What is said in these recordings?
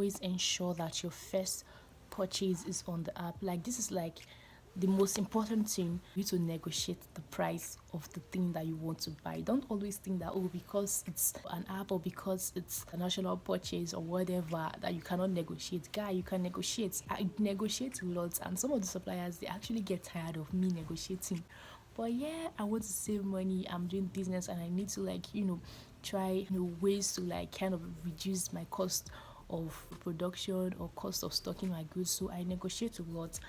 always ensure that your first purchase is on the app. Like, this is like the most important thing, you to negotiate the price of the thing that you want to buy. Don't always think that, oh, because it's an app or because it's a national purchase or whatever, that you cannot negotiate. Guy, you can negotiate. I negotiate a lot, and some of the suppliers, they actually get tired of me negotiating. But yeah, I want to save money, I'm doing business, and I need to, like, try ways to, like, kind of reduce my cost of production or cost of stocking my goods. So I negotiate a lot.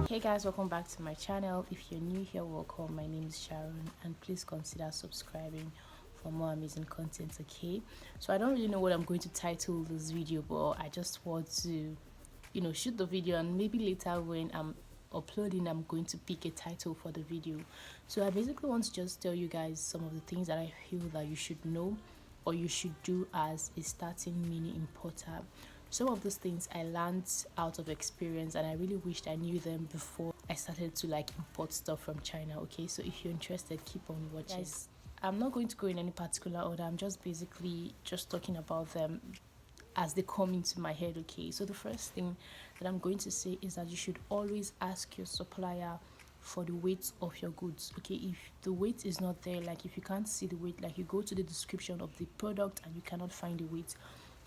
Hey guys, welcome back to my channel. If you're new here, welcome. My name is Sharon, and please consider subscribing for more amazing content. Okay, so I don't really know what I'm going to title this video, but I just want to shoot the video, and maybe later when I'm uploading, I'm going to pick a title for the video. So I basically want to just tell you guys some of the things that I feel that you should know or you should do as a starting mini importer. Some of those things I learned out of experience, and I really wished I knew them before I started to, like, import stuff from China. Okay, so if you're interested, keep on watching. Guys, I'm not going to go in any particular order. I'm just basically just talking about them as they come into my head. Okay, so the first thing that I'm going to say is that you should always ask your supplier for the weight of your goods. Okay, if the weight is not there, like if you can't see the weight, like you go to the description of the product and you cannot find the weight,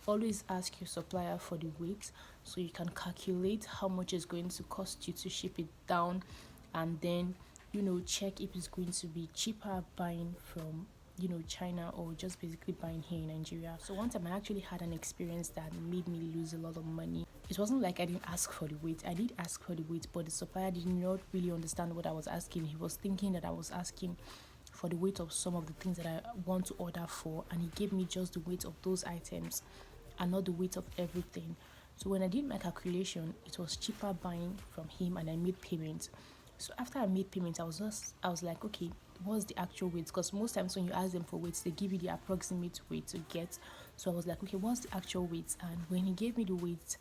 always ask your supplier for the weight so you can calculate how much it's going to cost you to ship it down, and then check if it's going to be cheaper buying from China or just basically buying here in Nigeria. So one time I actually had an experience that made me lose a lot of money. It wasn't like I didn't ask for the weight. I did ask for the weight, but the supplier did not really understand what I was asking. He was thinking that I was asking for the weight of some of the things that I want to order for, and he gave me just the weight of those items and not the weight of everything. So when I did my calculation, it was cheaper buying from him, and I made payment. So after I made payment, I was like, okay, what's the actual weight? Because most times when you ask them for weights, they give you the approximate weight to get. So I was like, okay, what's the actual weight? And when he gave me the weight,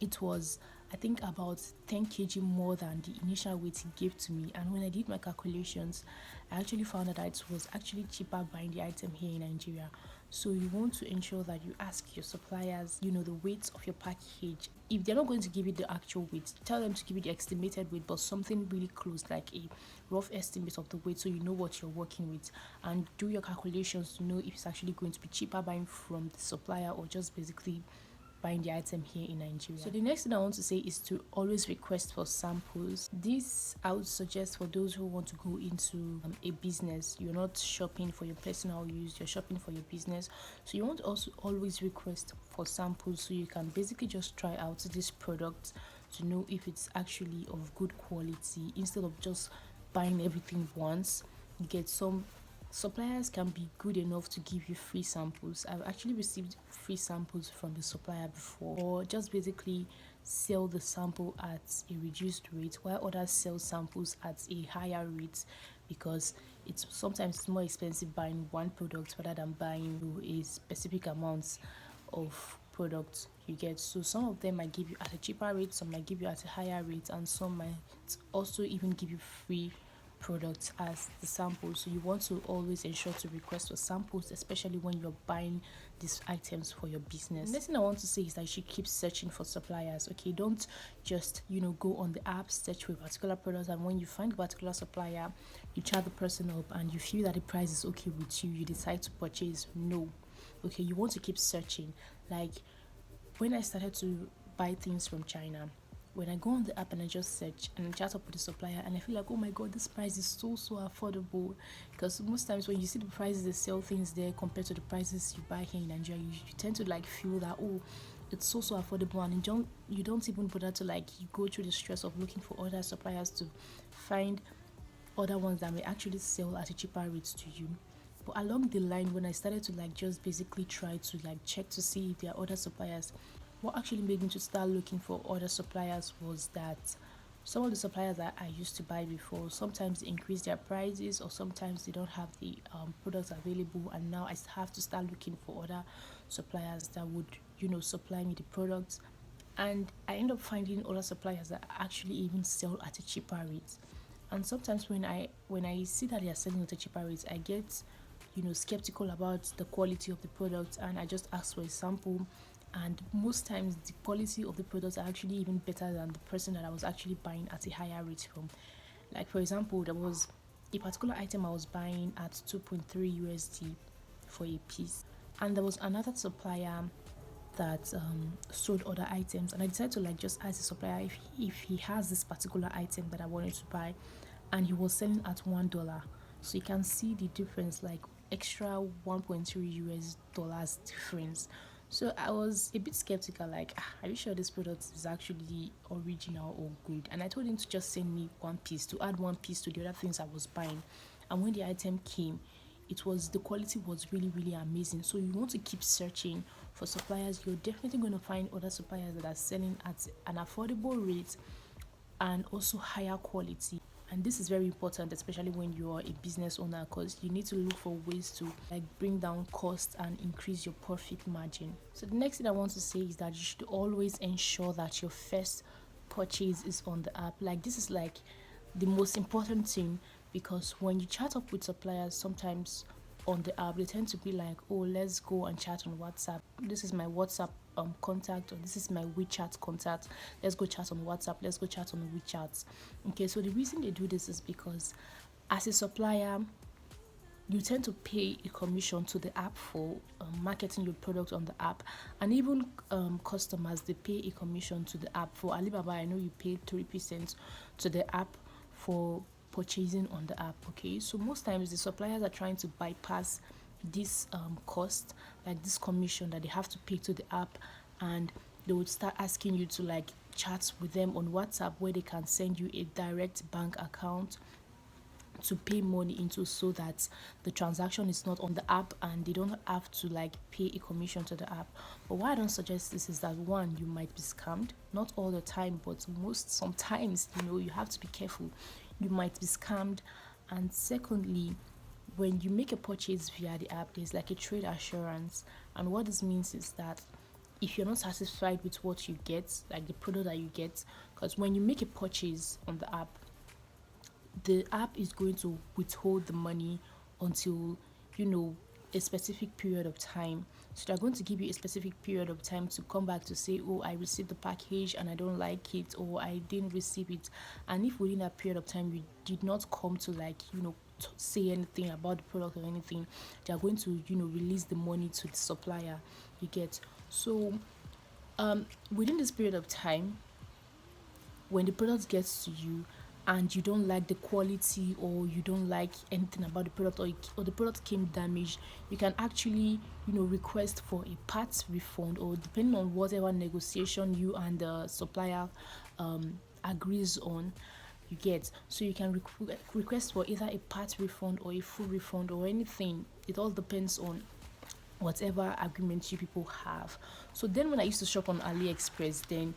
it was, I think, about 10 kg more than the initial weight he gave to me. And when I did my calculations, I actually found out that it was actually cheaper buying the item here in Nigeria. So you want to ensure that you ask your suppliers, the weight of your package. If they're not going to give you the actual weight, tell them to give you the estimated weight, but something really close, like a rough estimate of the weight, so you know what you're working with, and do your calculations to know if it's actually going to be cheaper buying from the supplier or just basically buying the item here in Nigeria. So the next thing I want to say is to always request for samples. This I would suggest for those who want to go into a business. You're not shopping for your personal use, you're shopping for your business. So you want to also always request for samples, so you can basically just try out this product to know if it's actually of good quality, instead of just buying everything once. You get some suppliers can be good enough to give you free samples. I've actually received free samples from the supplier before, or just basically sell the sample at a reduced rate, while others sell samples at a higher rate, because it's sometimes more expensive buying one product rather than buying a specific amount of products you get. So some of them might give you at a cheaper rate, some might give you at a higher rate, and some might also even give you free products as the sample. So you want to always ensure to request for samples, especially when you're buying these items for your business. The next thing I want to say is that you should keep searching for suppliers. Okay, don't just go on the app, search for a particular product, and when you find a particular supplier, you chat the person up and you feel that the price is okay with you, you decide to purchase. No. Okay, you want to keep searching. Like when I started to buy things from China, when I go on the app and I just search and chat up with the supplier, and I feel like, oh my god, this price is so affordable. Because most times when you see the prices they sell things there compared to the prices you buy here in Nigeria, you tend to like feel that, oh, it's so affordable, and you don't even bother to like you go through the stress of looking for other suppliers to find other ones that may actually sell at a cheaper rate to you. But along the line, when I started to like just basically try to like check to see if there are other suppliers, what actually made me to start looking for other suppliers was that some of the suppliers that I used to buy before, sometimes they increase their prices, or sometimes they don't have the products available, and now I have to start looking for other suppliers that would supply me the products. And I end up finding other suppliers that actually even sell at a cheaper rate. And sometimes when I see that they are selling at a cheaper rate, I get skeptical about the quality of the product, and I just ask for a sample. And most times the quality of the products are actually even better than the person that I was actually buying at a higher rate from. Like for example, there was a particular item I was buying at 2.3 USD for a piece, and there was another supplier that sold other items, and I decided to like just ask the supplier if he has this particular item that I wanted to buy, and he was selling at $1. So you can see the difference, like extra 1.3 US dollars difference. So I was a bit skeptical, like, are you sure this product is actually original or good? And I told him to just send me one piece, to add one piece to the other things I was buying. And when the item came, the quality was really really amazing. So you want to keep searching for suppliers. You're definitely going to find other suppliers that are selling at an affordable rate and also higher quality. And this is very important, especially when you are a business owner, because you need to look for ways to like bring down costs and increase your profit margin. So the next thing I want to say is that you should always ensure that your first purchase is on the app. Like this is like the most important thing, because when you chat up with suppliers, sometimes on the app they tend to be like, oh, let's go and chat on WhatsApp. This is my WhatsApp contact, or this is my WeChat contact. Let's go chat on WhatsApp. Let's go chat on WeChat. Okay, so the reason they do this is because as a supplier, you tend to pay a commission to the app for marketing your product on the app, and even customers, they pay a commission to the app. For Alibaba, I know you pay 3% to the app for purchasing on the app. Okay, so most times the suppliers are trying to bypass this cost, like this commission that they have to pay to the app, and they would start asking you to like chat with them on WhatsApp, where they can send you a direct bank account to pay money into, so that the transaction is not on the app and they don't have to like pay a commission to the app. But why I don't suggest this is that, one, you might be scammed. Not all the time, but most sometimes, you have to be careful. You might be scammed. And secondly, when you make a purchase via the app, there's like a trade assurance. And what this means is that if you're not satisfied with what you get, like the product that you get, because when you make a purchase on the app is going to withhold the money until a specific period of time. So they're going to give you a specific period of time to come back to say, oh, I received the package and I don't like it, or I didn't receive it. And if within that period of time you did not come to like say anything about the product or anything, they are going to release the money to the supplier. You get. So within this period of time, when the product gets to you and you don't like the quality, or you don't like anything about the product, or the product came damaged, you can actually request for a parts refund, or depending on whatever negotiation you and the supplier agrees on, you get. So you can request for either a part refund or a full refund or anything. It all depends on whatever agreement you people have. So then when I used to shop on AliExpress, then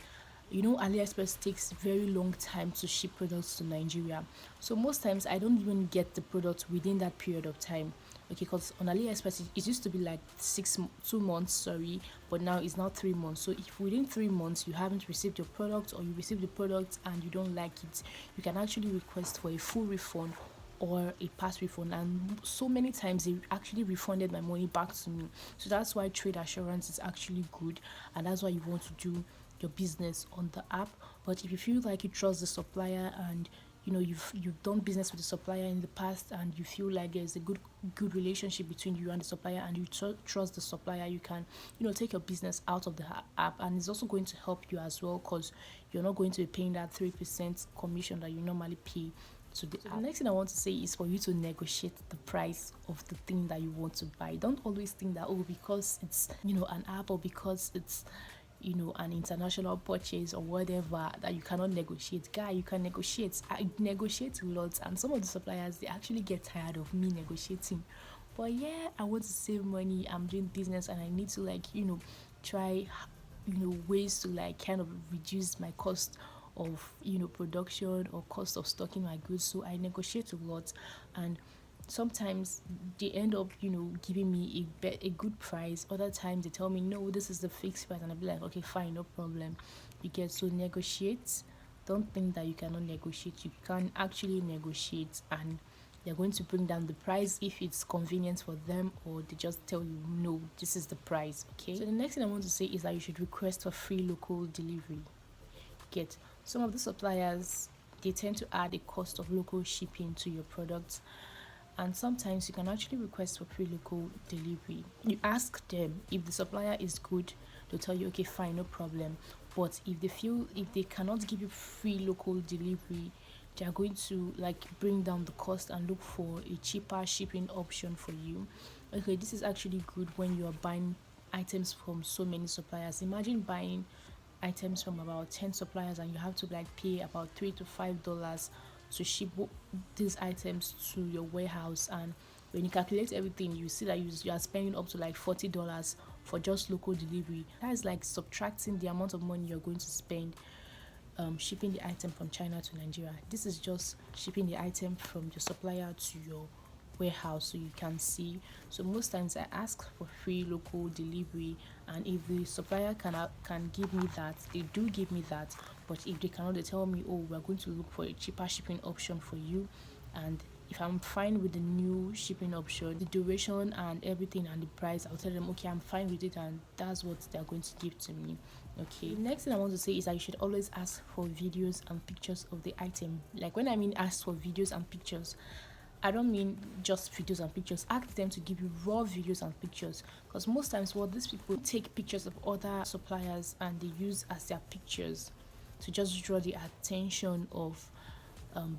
AliExpress takes very long time to ship products to Nigeria. So most times I don't even get the product within that period of time. Okay, because on AliExpress it used to be like 2 months, sorry, but now it's now 3 months. So if within 3 months you haven't received your product, or you received the product and you don't like it, you can actually request for a full refund or a past refund. And so many times they actually refunded my money back to me. So that's why trade assurance is actually good, and that's why you want to do your business on the app. But if you feel like you trust the supplier, and you've done business with the supplier in the past, and you feel like there's a good relationship between you and the supplier, and you trust the supplier, you can take your business out of the app. And it's also going to help you as well, because you're not going to be paying that 3% commission that you normally pay to the app. The next thing I want to say is for you to negotiate the price of the thing that you want to buy. Don't always think that, oh, because it's an app, or because it's an international purchase or whatever, that you cannot negotiate. Guy, you can negotiate. I negotiate a lot, and some of the suppliers, they actually get tired of me negotiating. But yeah, I want to save money. I'm doing business, and I need to like try ways to like kind of reduce my cost of production, or cost of stocking my goods. So I negotiate a lot, and sometimes they end up giving me a good price. Other times they tell me, no, this is the fixed price, and I'll be like, okay, fine, no problem. You get. So negotiate the don't think that you cannot negotiate. You can actually negotiate, and they're going to bring down the price if it's convenient for them, or they just tell you no, this is the price. Okay, so the next thing I want to say is that you should request for free local delivery. Get some of the suppliers, they tend to add a cost of local shipping to your products, and sometimes you can actually request for free local delivery. You ask them if the supplier is good, they'll tell you okay, fine, no problem. But if they cannot give you free local delivery, they are going to like bring down the cost and look for a cheaper shipping option for you. Okay, this is actually good when you are buying items from so many suppliers. Imagine buying items from about 10 suppliers and you have to like pay about $3 to $5 to ship these items to your warehouse. And when you calculate everything, you see that you are spending up to like $40 for just local delivery. That is like subtracting the amount of money you're going to spend shipping the item from China to Nigeria. This is just shipping the item from your supplier to your warehouse, so you can see. So most times I ask for free local delivery, and if the supplier can give me that, they do give me that. But if they cannot, they tell me, oh, we're going to look for a cheaper shipping option for you. And if I'm fine with the new shipping option, the duration and everything and the price, I'll tell them okay, I'm fine with it, and that's what they're going to give to me. Okay, the next thing I want to say is that you should always ask for videos and pictures of the item. Like when I mean ask for videos and pictures, I don't mean just videos and pictures. Ask them to give you raw videos and pictures, because most times what these people take pictures of other suppliers and they use as their pictures to just draw the attention of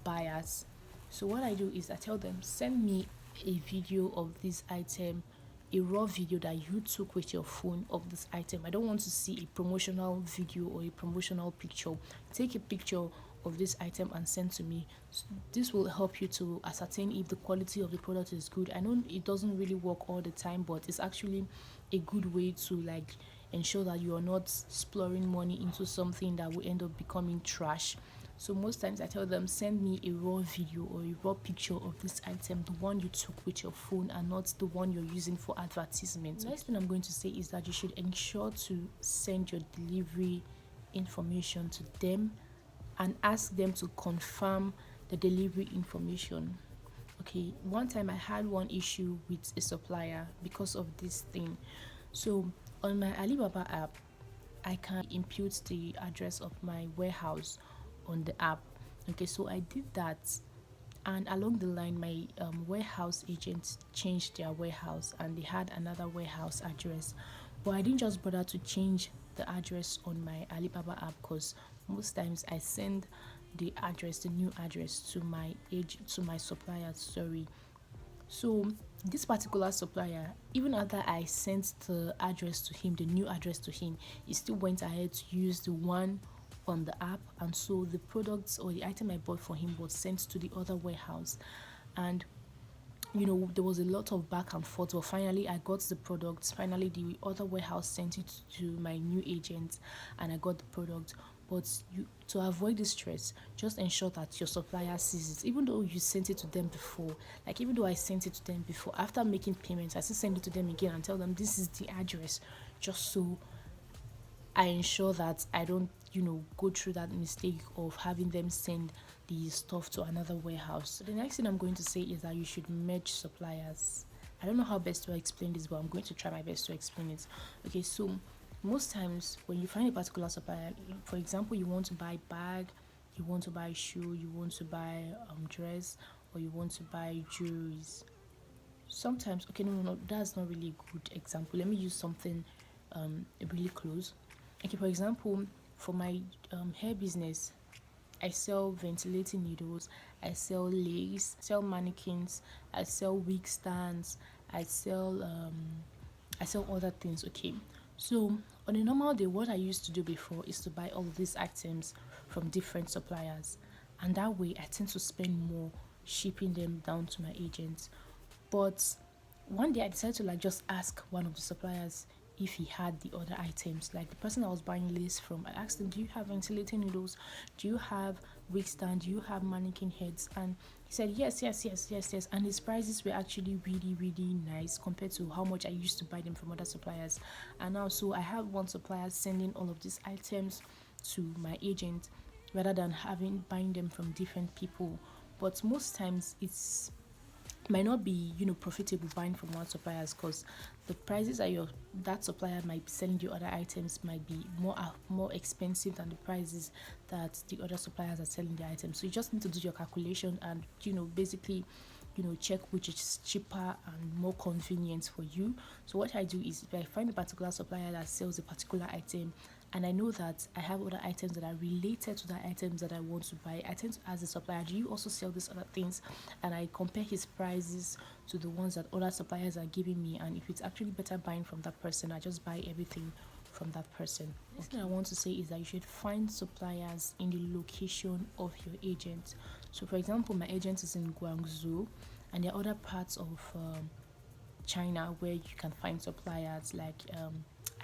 buyers. So what I do is I tell them, send me a video of this item, a raw video that you took with your phone of this item. I don't want to see a promotional video or a promotional picture. Take a picture of this item and send to me. So this will help you to ascertain if the quality of the product is good. I know it doesn't really work all the time, but it's actually a good way to like ensure that you are not splurring money into something that will end up becoming trash. So most times I tell them, send me a raw video or a raw picture of this item, the one you took with your phone and not the one you're using for advertisement. The next thing I'm going to say is that you should ensure to send your delivery information to them and ask them to confirm the delivery information. Okay, one time I had one issue with a supplier because of this thing. So on my Alibaba app, I can input the address of my warehouse on the app. Okay, so I did that, and along the line my warehouse agent changed their warehouse and they had another warehouse address, but I didn't just bother to change the address on my Alibaba app, because most times I send the new address to my supplier. Sorry. So this particular supplier, even after I sent the address to him, the new address to him, he still went ahead to use the one on the app, and so the products or the item I bought for him was sent to the other warehouse. And there was a lot of back and forth, but finally I got the products. Finally the other warehouse sent it to my new agent and I got the product. But to avoid the stress, just ensure that your supplier sees it, even though you sent it to them before. Like even though I sent it to them before, after making payments I still send it to them again and tell them this is the address, just so I ensure that I don't, go through that mistake of having them send the stuff to another warehouse. So the next thing I'm going to say is that you should merge suppliers. I don't know how best to explain this, but I'm going to try my best to explain it. Okay, so most times when you find a particular supplier, for example, you want to buy bag, you want to buy shoe, you want to buy dress, or you want to buy jewelries. Sometimes, okay, no, that's not really a good example. Let me use something really close. Okay, for example, for my hair business, I sell ventilating needles, I sell lace, sell mannequins, I sell wig stands, I sell other things. Okay, so on a normal day, what I used to do before is to buy all of these items from different suppliers, and that way I tend to spend more shipping them down to my agents. But one day I decided to like just ask one of the suppliers if he had the other items. Like the person I was buying lace from, I asked him, do you have ventilating needles, do you have wig stand, do you have mannequin heads? And he said yes, yes, yes, yes, yes. And his prices were actually really, really nice compared to how much I used to buy them from other suppliers. And now, so I have one supplier sending all of these items to my agent, rather than having buying them from different people. But most times it's might not be profitable buying from one suppliers, because the prices that your that supplier might be selling you other items might be more expensive than the prices that the other suppliers are selling the items. So you just need to do your calculation and basically check which is cheaper and more convenient for you. So what I do is, if I find a particular supplier that sells a particular item and I know that I have other items that are related to the items that I want to buy, I tend to ask the supplier, do you also sell these other things? And I compare his prices to the ones that other suppliers are giving me, and if it's actually better buying from that person, I just buy everything from that person. Next thing I want to say is that you should find suppliers in the location of your agent. So for example, my agent is in Guangzhou, and there are other parts of China where you can find suppliers like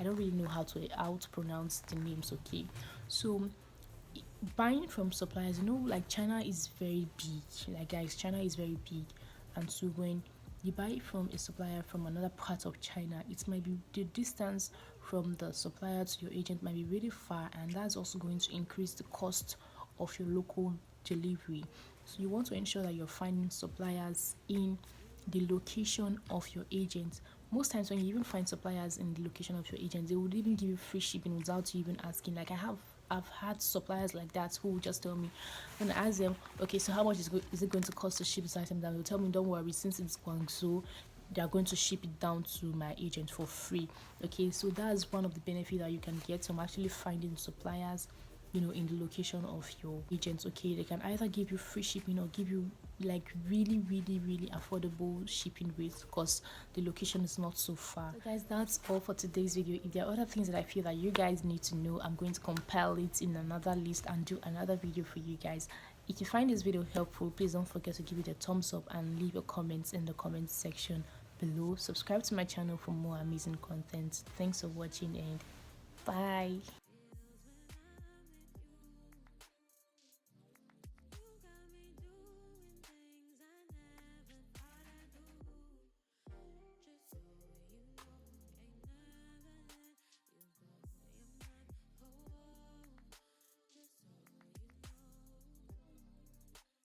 I don't really know how to pronounce the names. Okay, so buying from suppliers, like China is very big. Like guys, China is very big, and so when you buy from a supplier from another part of China, it might be the distance from the supplier to your agent might be really far, and that's also going to increase the cost of your local delivery. So you want to ensure that you're finding suppliers in the location of your agent. Most times when you even find suppliers in the location of your agent, they would even give you free shipping without you even asking. Like I've had suppliers like that who will just tell me, when I ask them, okay, so how much is it going to cost to ship this item down? They'll tell me, don't worry, since it's Guangzhou, they are going to ship it down to my agent for free. Okay, so that's one of the benefits that you can get from actually finding suppliers in the location of your agents. Okay, they can either give you free shipping or give you like really really really affordable shipping rates, because the location is not so far. So guys, that's all for today's video. If there are other things that I feel that you guys need to know, I'm going to compile it in another list and do another video for you guys. If you find this video helpful, please don't forget to give it a thumbs up and leave your comments in the comments section below. Subscribe to my channel for more amazing content. Thanks for watching, and bye.